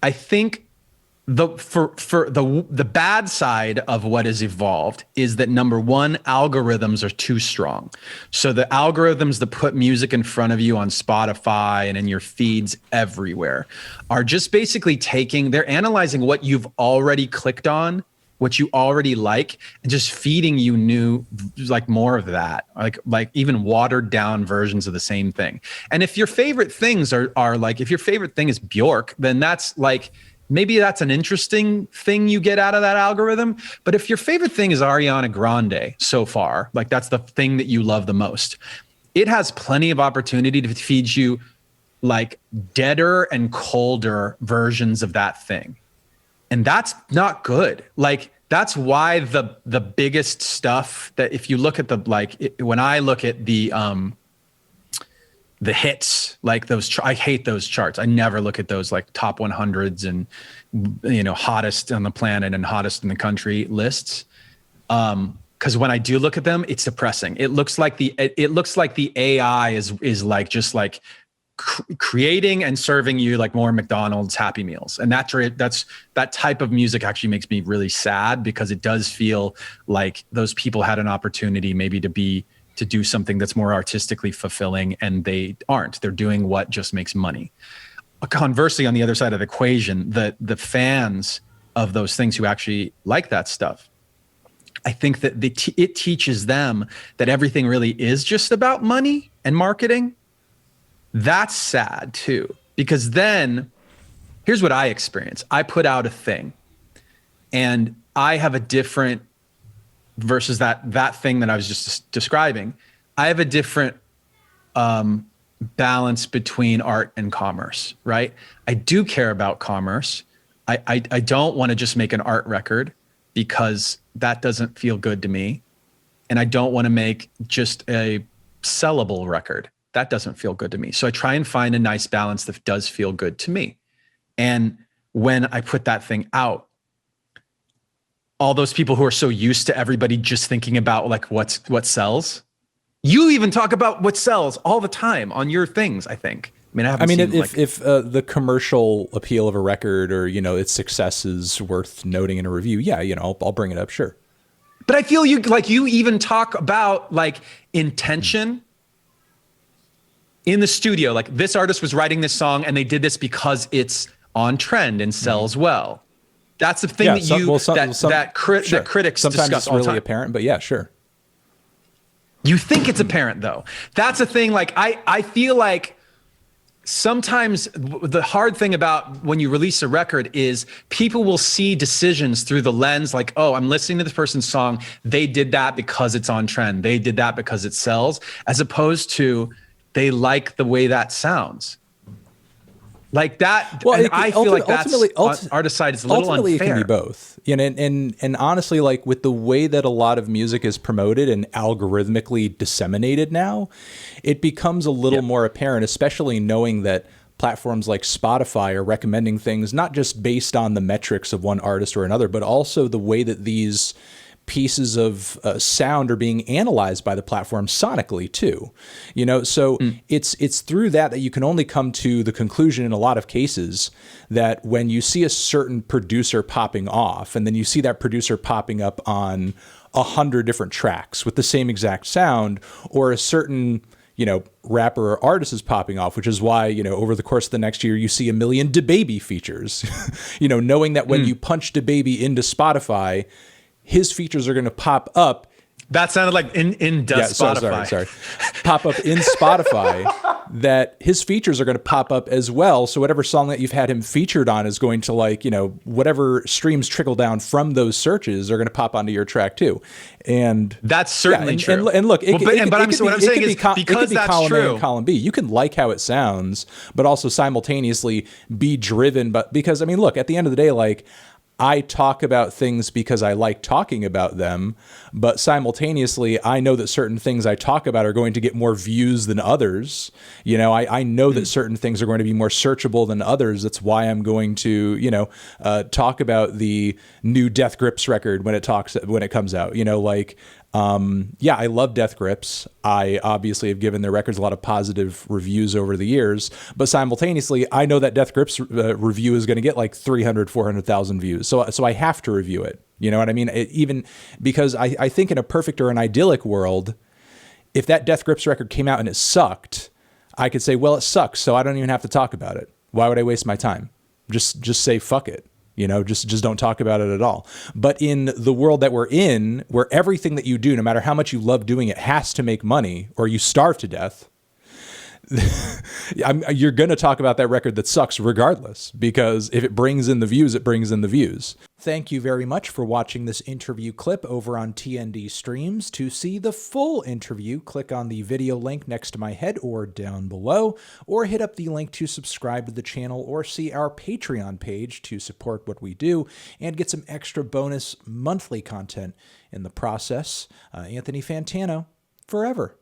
I think the bad side of what is evolved is that number one, algorithms are too strong. So the algorithms that put music in front of you on Spotify and in your feeds everywhere are just basically they're analyzing what you've already clicked on, what you already like, and just feeding you new, like more of that, like even watered down versions of the same thing. And if your favorite things are like, if your favorite thing is Bjork, then that's like, maybe that's an interesting thing you get out of that algorithm. But if your favorite thing is Ariana Grande so far, like that's the thing that you love the most, it has plenty of opportunity to feed you like deader and colder versions of that thing. And that's not good. Like that's why the biggest stuff that if you look at when I look at the hits, like those, I hate those charts. I never look at those like top 100s and, hottest on the planet and hottest in the country lists. Cause when I do look at them, it's depressing. It looks like the AI is like, just like creating and serving you like more McDonald's Happy Meals. And that type of music actually makes me really sad because it does feel like those people had an opportunity maybe to do something that's more artistically fulfilling, and they aren't. They're doing what just makes money. Conversely, on the other side of the equation, the fans of those things who actually like that stuff, I think that it teaches them that everything really is just about money and marketing. That's sad too, because then here's what I experience. I put out a thing and I have a different versus that thing that I was just describing. I have a different balance between art and commerce, right? I do care about commerce. I don't want to just make an art record because that doesn't feel good to me. And I don't want to make just a sellable record. That doesn't feel good to me. So I try and find a nice balance that does feel good to me. And when I put that thing out, all those people who are so used to everybody just thinking about like what sells. You even talk about what sells all the time on your things, I think. If the commercial appeal of a record or, its success is worth noting in a review, yeah, I'll bring it up, sure. But I feel you even talk about like intention in the studio. Like this artist was writing this song and they did this because it's on trend and sells well. That's the thing that critics sometimes discuss it's all the really time. apparent, but yeah, sure. You think it's apparent though. That's a thing. Like I feel like sometimes the hard thing about when you release a record is people will see decisions through the lens like, oh, I'm listening to this person's song. They did that because it's on trend. They did that because it sells, as opposed to they like the way that sounds. Like that, well, I feel like that's on artist side is a little ultimately unfair. It can be both, and honestly, like with the way that a lot of music is promoted and algorithmically disseminated now, it becomes a little more apparent, especially knowing that platforms like Spotify are recommending things not just based on the metrics of one artist or another, but also the way that these pieces of sound are being analyzed by the platform sonically too, so it's through that you can only come to the conclusion in a lot of cases that when you see a certain producer popping off and then you see that producer popping up on 100 different tracks with the same exact sound, or a certain rapper or artist is popping off, which is why, over the course of the next year, you see 1 million DaBaby features, knowing that when you punch DaBaby into Spotify, his features are going to pop up. That sounded like in Spotify. Sorry. Pop up in Spotify, that his features are going to pop up as well. So whatever song that you've had him featured on is going to whatever streams trickle down from those searches are going to pop onto your track too. And that's certainly true. And look, it could be column A and column B. You can like how it sounds, but also simultaneously be driven. But because look, at the end of the day, like, I talk about things because I like talking about them, but simultaneously, I know that certain things I talk about are going to get more views than others. I know that certain things are going to be more searchable than others. That's why I'm going to, talk about the new Death Grips record when it comes out. Yeah, I love Death Grips. I obviously have given their records a lot of positive reviews over the years, but simultaneously, I know that Death Grips review is going to get like 300, 400,000 views. So I have to review it. You know what I mean? Even because I think in a perfect or an idyllic world, if that Death Grips record came out and it sucked, I could say, well, it sucks, so I don't even have to talk about it. Why would I waste my time? Just say fuck it. You know, just don't talk about it at all. But in the world that we're in, where everything that you do, no matter how much you love doing it, has to make money or you starve to death, you're going to talk about that record that sucks regardless, because if it brings in the views, it brings in the views. Thank you very much for watching this interview clip over on TND Streams. To see the full interview, click on the video link next to my head or down below, or hit up the link to subscribe to the channel or see our Patreon page to support what we do and get some extra bonus monthly content in the process. Anthony Fantano, forever.